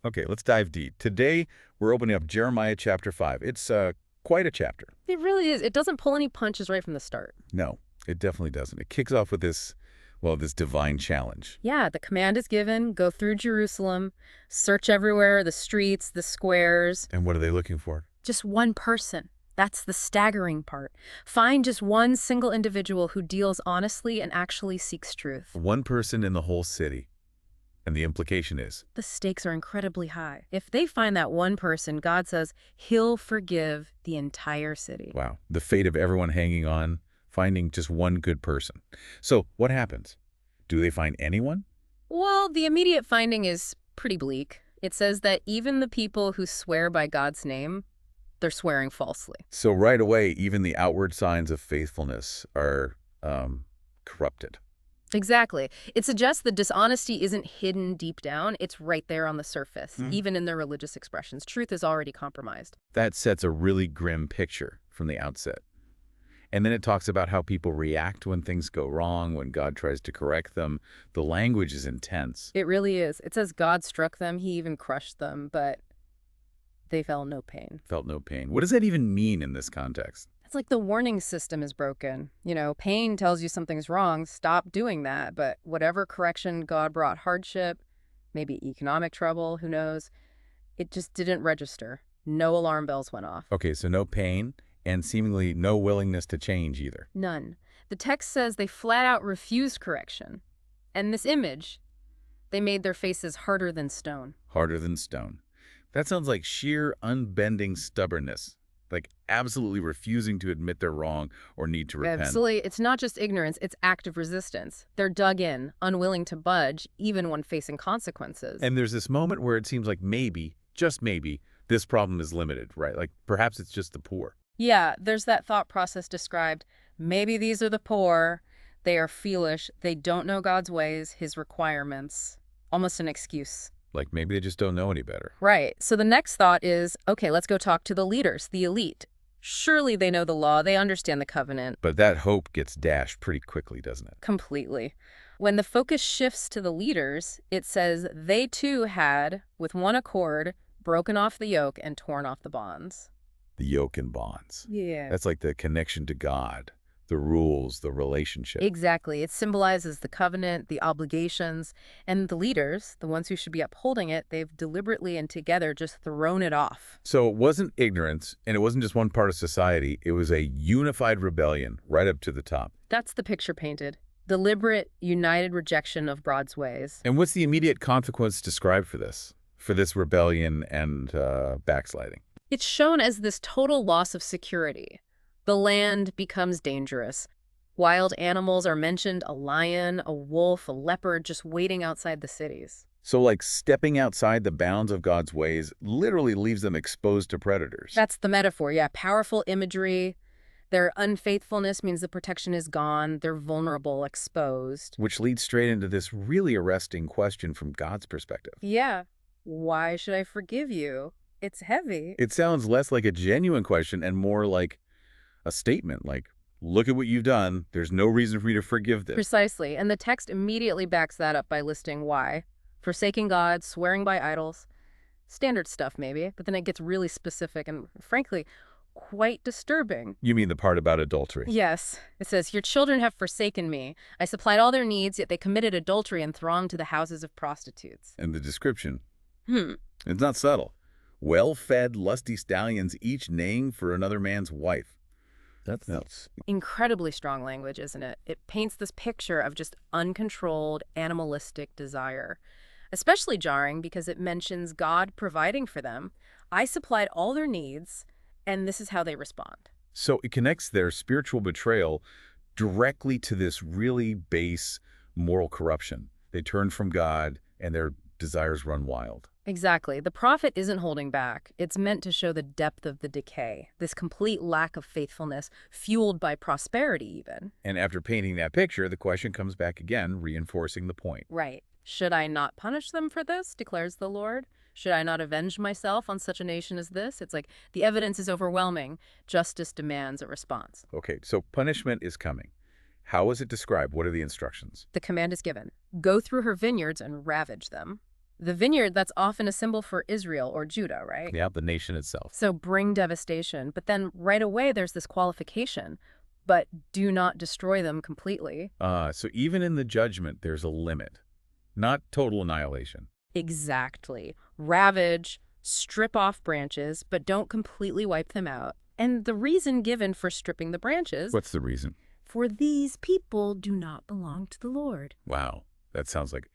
Okay, let's dive deep. Today, we're opening up Jeremiah chapter 5. It's quite a chapter. It really is. It doesn't pull any punches right from the start. No, it definitely doesn't. It kicks off with this, well, this divine challenge. Yeah, the command is given, go through Jerusalem, search everywhere, the streets, the squares. And what are they looking for? Just one person. That's the staggering part. Find just one single individual who deals honestly and actually seeks truth. One person in the whole city. And the implication is, The stakes are incredibly high. If they find that one person, God says he'll forgive the entire city. wow, the fate of everyone hanging on, finding just one good person. So what happens? Do they find anyone? Well, the immediate finding is pretty bleak. It says that even the people who swear by God's name, they're swearing falsely. So right away, even the outward signs of faithfulness are corrupted. Exactly. It suggests the dishonesty isn't hidden deep down. It's right there on the surface, even in their religious expressions. Truth is already compromised. That sets a really grim picture from the outset. And then it talks about how people react when things go wrong, when God tries to correct them. The language is intense. It really is. It says God struck them. He even crushed them, but they felt no pain. Felt no pain. What does that even mean in this context? It's like the warning system is broken. Pain tells you something's wrong. Stop doing that. But whatever correction God brought, hardship, maybe economic trouble, who knows, it just didn't register. No alarm bells went off. Okay, so no pain and seemingly no willingness to change either. None. The text says they flat out refused correction. And this image, they made their faces harder than stone. Harder than stone. That sounds like sheer unbending stubbornness. Like absolutely refusing to admit they're wrong or need to repent. Absolutely. It's not just ignorance, it's active resistance. They're dug in, unwilling to budge, even when facing consequences. And there's this moment where it seems like maybe, just maybe, this problem is limited, right? Like perhaps it's just the poor. Yeah, there's that thought process described. Maybe these are the poor. They are foolish. They don't know God's ways, his requirements. Almost an excuse. Like maybe they just don't know any better. Right. So the next thought is, okay, let's go talk to the leaders, the elite. Surely they know the law. They understand the covenant. But that hope gets dashed pretty quickly, doesn't it? Completely. When the focus shifts to the leaders, it says they too had, with one accord, broken off the yoke and torn off the bonds. The yoke and bonds. Yeah. That's like the connection to God, the rules, the relationship. Exactly. It symbolizes the covenant, the obligations, and the leaders, the ones who should be upholding it, they've deliberately and together just thrown it off. So it wasn't ignorance, and it wasn't just one part of society. It was a unified rebellion right up to the top. That's the picture painted. Deliberate, united rejection of God's ways. And what's the immediate consequence described for this rebellion and backsliding? It's shown as this total loss of security. The land becomes dangerous. Wild animals are mentioned, a lion, a wolf, a leopard just waiting outside the cities. So like stepping outside the bounds of God's ways literally leaves them exposed to predators. That's the metaphor, yeah. Powerful imagery. Their unfaithfulness means the protection is gone. They're vulnerable, exposed. Which leads straight into this really arresting question from God's perspective. Yeah. Why should I forgive you? It's heavy. It sounds less like a genuine question and more like a statement, like, look at what you've done. There's no reason for me to forgive this. Precisely. And the text immediately backs that up by listing why. Forsaking God, swearing by idols. Standard stuff, maybe. But then it gets really specific and, frankly, quite disturbing. You mean the part about adultery? Yes. It says, your children have forsaken me. I supplied all their needs, yet they committed adultery and thronged to the houses of prostitutes. And the description? It's not subtle. Well-fed, lusty stallions, each neighing for another man's wife. That's Incredibly strong language, isn't it? It paints this picture of just uncontrolled, animalistic desire. Especially jarring because it mentions God providing for them. I supplied all their needs, and this is how they respond. So it connects their spiritual betrayal directly to this really base moral corruption. They turn from God, and their desires run wild. Exactly. The prophet isn't holding back. It's meant to show the depth of the decay, this complete lack of faithfulness, fueled by prosperity even. And after painting that picture, the question comes back again, reinforcing the point. Right. Should I not punish them for this, declares the Lord? Should I not avenge myself on such a nation as this? It's like the evidence is overwhelming. Justice demands a response. Okay, so punishment is coming. How is it described? What are the instructions? The command is given. Go through her vineyards and ravage them. The vineyard, that's often a symbol for Israel or Judah, right? Yeah, the nation itself. So bring devastation. But then right away, there's this qualification. But do not destroy them completely. So even in the judgment, there's a limit. Not total annihilation. Exactly. Ravage, strip off branches, but don't completely wipe them out. And the reason given for stripping the branches, What's the reason? for these people do not belong to the Lord. Wow, that sounds like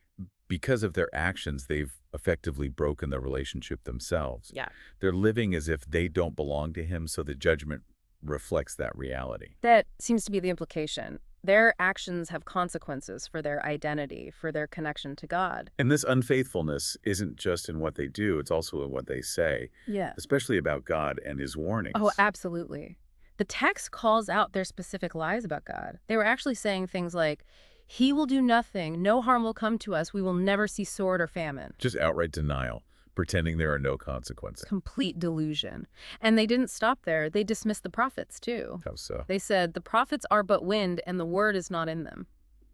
because of their actions, they've effectively broken the relationship themselves. Yeah. They're living as if they don't belong to him, so the judgment reflects that reality. That seems to be the implication. Their actions have consequences for their identity, for their connection to God. And this unfaithfulness isn't just in what they do, it's also in what they say, Yeah. especially about God and his warnings. Oh, absolutely. The text calls out their specific lies about God. They were actually saying things like, he will do nothing, no harm will come to us, we will never see sword or famine. Just outright denial, pretending there are no consequences. Complete delusion. And they didn't stop there. They dismissed the prophets, too. How so? They said, the prophets are but wind, and the word is not in them.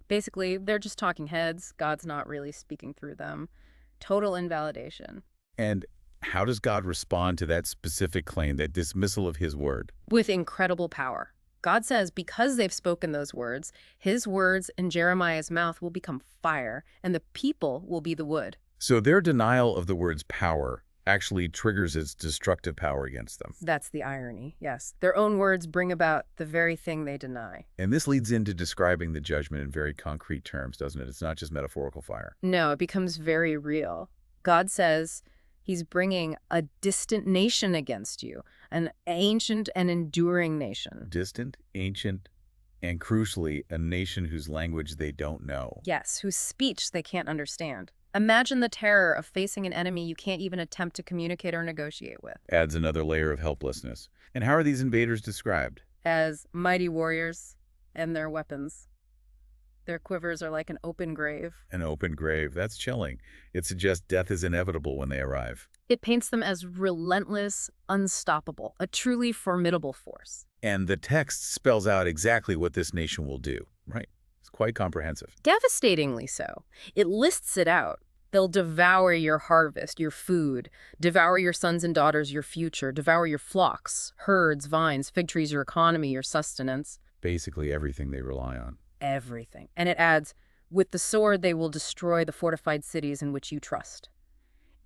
Basically, they're just talking heads. God's not really speaking through them. Total invalidation. And how does God respond to that specific claim, that dismissal of his word? With incredible power. God says because they've spoken those words, his words in Jeremiah's mouth will become fire, and the people will be the wood. So their denial of the word's power actually triggers its destructive power against them. That's the irony, yes. Their own words bring about the very thing they deny. And this leads into describing the judgment in very concrete terms, doesn't it? It's not just metaphorical fire. No, it becomes very real. God says he's bringing a distant nation against you, an ancient and enduring nation. Distant, ancient, and crucially, a nation whose language they don't know. Yes, whose speech they can't understand. Imagine the terror of facing an enemy you can't even attempt to communicate or negotiate with. Adds another layer of helplessness. And how are these invaders described? As mighty warriors and their weapons. Their quivers are like an open grave. An open grave. That's chilling. It suggests death is inevitable when they arrive. It paints them as relentless, unstoppable, a truly formidable force. And the text spells out exactly what this nation will do, right? It's quite comprehensive. Devastatingly so. It lists it out. They'll devour your harvest, your food, devour your sons and daughters, your future, devour your flocks, herds, vines, fig trees, your economy, your sustenance. Basically everything they rely on. Everything. And it adds, with the sword they will destroy the fortified cities in which you trust.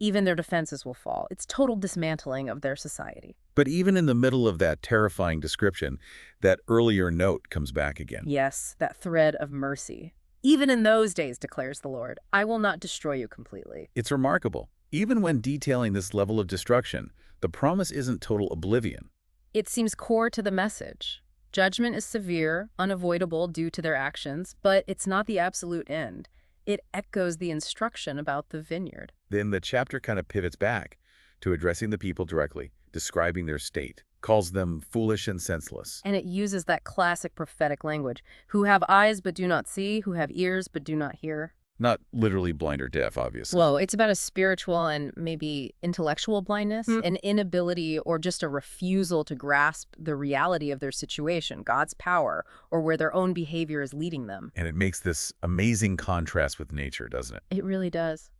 Even their defenses will fall. It's total dismantling of their society. But even in the middle of that terrifying description, that earlier note comes back again. Yes, that thread of mercy. Even in those days, declares the Lord, I will not destroy you completely. It's remarkable. Even when detailing this level of destruction, the promise isn't total oblivion. It seems core to the message. Judgment is severe, unavoidable due to their actions, but it's not the absolute end. It echoes the instruction about the vineyard. Then the chapter kind of pivots back to addressing the people directly, describing their state, calls them foolish and senseless. And it uses that classic prophetic language, who have eyes but do not see, who have ears but do not hear. Not literally blind or deaf, obviously. Whoa, it's about a spiritual and maybe intellectual blindness, an inability or just a refusal to grasp the reality of their situation, God's power, or where their own behavior is leading them. And it makes this amazing contrast with nature, doesn't it? It really does.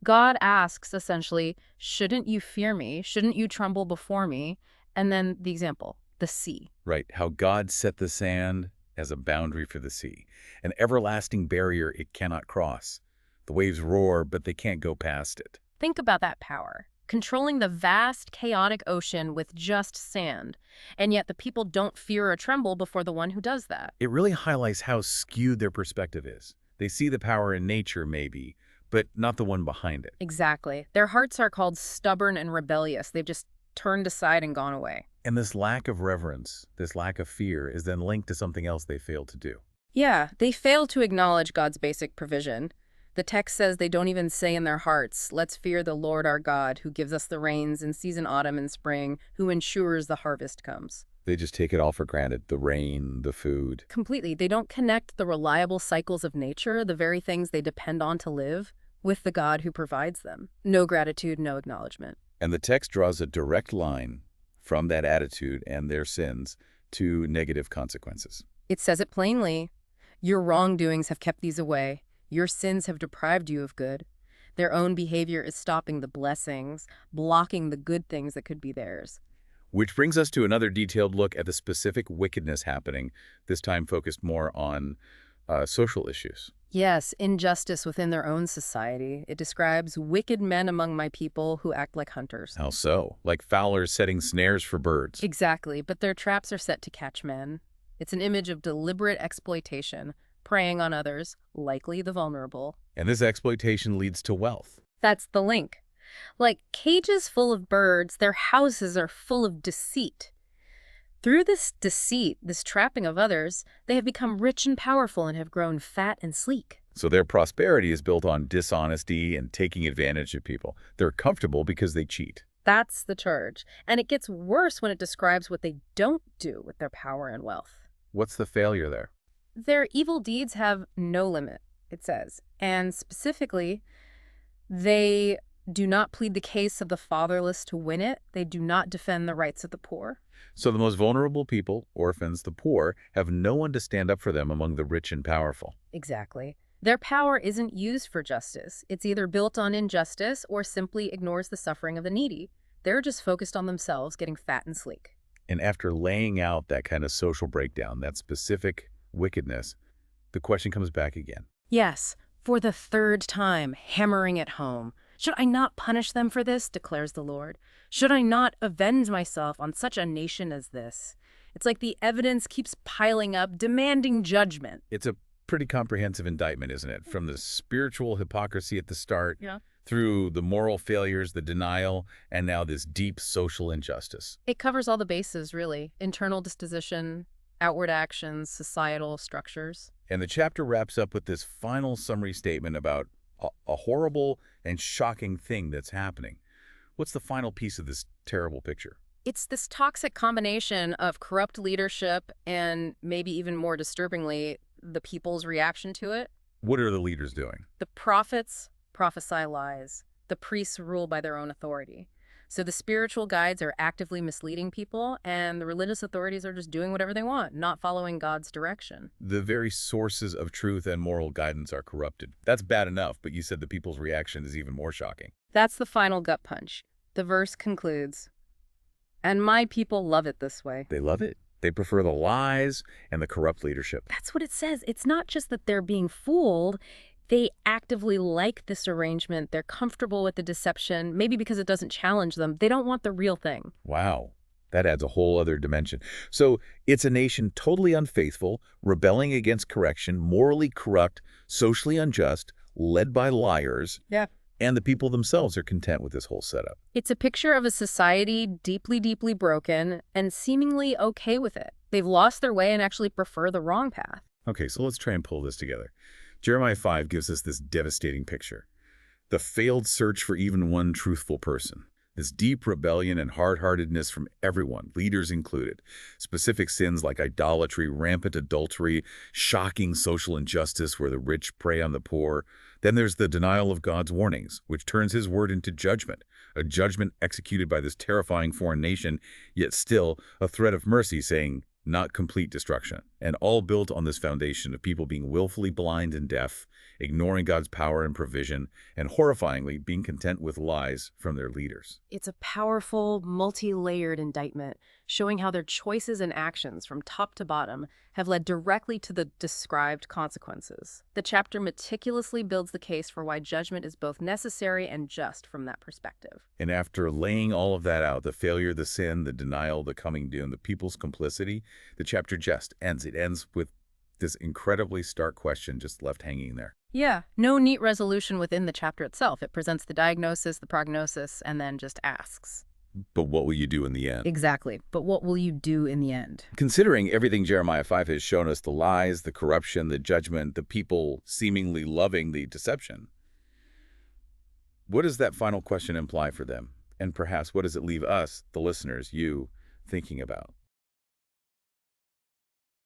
God asks, essentially, shouldn't you fear me? Shouldn't you tremble before me? And then the example, the sea. Right, how God set the sand as a boundary for the sea, an everlasting barrier it cannot cross. The waves roar, but they can't go past it. Think about that power, controlling the vast, chaotic ocean with just sand, and yet the people don't fear or tremble before the one who does that. It really highlights how skewed their perspective is. They see the power in nature, maybe, but not the one behind it. Exactly. Their hearts are called stubborn and rebellious. They've just turned aside and gone away. And this lack of reverence, this lack of fear, is then linked to something else they fail to do. Yeah, they fail to acknowledge God's basic provision. The text says they don't even say in their hearts, let's fear the Lord our God, who gives us the rains in season autumn and spring, who ensures the harvest comes. They just take it all for granted, the rain, the food. Completely. They don't connect the reliable cycles of nature, the very things they depend on to live, with the God who provides them. No gratitude, no acknowledgement. And the text draws a direct line from that attitude and their sins to negative consequences. It says it plainly. Your wrongdoings have kept these away. Your sins have deprived you of good. Their own behavior is stopping the blessings, blocking the good things that could be theirs. Which brings us to another detailed look at the specific wickedness happening, this time focused more on social issues. Yes, injustice within their own society. It describes wicked men among my people who act like hunters. How so? Like fowlers setting snares for birds. Exactly, but their traps are set to catch men. It's an image of deliberate exploitation, preying on others, likely the vulnerable. And this exploitation leads to wealth. That's the link. Like cages full of birds, their houses are full of deceit. Through this deceit, this trapping of others, they have become rich and powerful and have grown fat and sleek. So their prosperity is built on dishonesty and taking advantage of people. They're comfortable because they cheat. That's the charge. And it gets worse when it describes what they don't do with their power and wealth. What's the failure there? Their evil deeds have no limit, it says. And specifically, they do not plead the case of the fatherless to win it. They do not defend the rights of the poor. So the most vulnerable people, orphans, the poor, have no one to stand up for them among the rich and powerful. Exactly. Their power isn't used for justice. It's either built on injustice or simply ignores the suffering of the needy. They're just focused on themselves getting fat and sleek. And after laying out that kind of social breakdown, that specific wickedness, the question comes back again. Yes, for the third time, hammering it home. Should I not punish them for this, declares the Lord? Should I not avenge myself on such a nation as this? It's like the evidence keeps piling up, demanding judgment. It's a pretty comprehensive indictment, isn't it? From the spiritual hypocrisy at the start, Yeah. through the moral failures, the denial, and now this deep social injustice. It covers all the bases, really. Internal disposition, outward actions, societal structures. And the chapter wraps up with this final summary statement about a horrible and shocking thing that's happening. What's the final piece of this terrible picture? It's this toxic combination of corrupt leadership and, maybe even more disturbingly, the people's reaction to it. What are the leaders doing? The prophets prophesy lies. The priests rule by their own authority. So the spiritual guides are actively misleading people, and the religious authorities are just doing whatever they want, not following God's direction. The very sources of truth and moral guidance are corrupted. That's bad enough, but you said the people's reaction is even more shocking. That's the final gut punch. The verse concludes, "And my people love it this way." They love it. They prefer the lies and the corrupt leadership. That's what it says. It's not just that they're being fooled. They actively like this arrangement. They're comfortable with the deception, maybe because it doesn't challenge them. They don't want the real thing. Wow. That adds a whole other dimension. So it's a nation totally unfaithful, rebelling against correction, morally corrupt, socially unjust, led by liars. Yeah. And the people themselves are content with this whole setup. It's a picture of a society deeply, deeply broken and seemingly okay with it. They've lost their way and actually prefer the wrong path. Okay, so let's try and pull this together. Jeremiah 5 gives us this devastating picture. The failed search for even one truthful person. This deep rebellion and hard-heartedness from everyone, leaders included. Specific sins like idolatry, rampant adultery, shocking social injustice where the rich prey on the poor. Then there's the denial of God's warnings, which turns his word into judgment. A judgment executed by this terrifying foreign nation, yet still a threat of mercy saying, not complete destruction. And all built on this foundation of people being willfully blind and deaf, ignoring God's power and provision, and horrifyingly being content with lies from their leaders. It's a powerful, multi-layered indictment, showing how their choices and actions from top to bottom have led directly to the described consequences. The chapter meticulously builds the case for why judgment is both necessary and just from that perspective. And after laying all of that out, the failure, the sin, the denial, the coming doom, the people's complicity, the chapter just ends. It ends with this incredibly stark question just left hanging there. Yeah, no neat resolution within the chapter itself. It presents the diagnosis, the prognosis, and then just asks. But what will you do in the end? Exactly. But what will you do in the end? Considering everything Jeremiah 5 has shown us, the lies, the corruption, the judgment, the people seemingly loving the deception, what does that final question imply for them? And perhaps what does it leave us, the listeners, you, thinking about?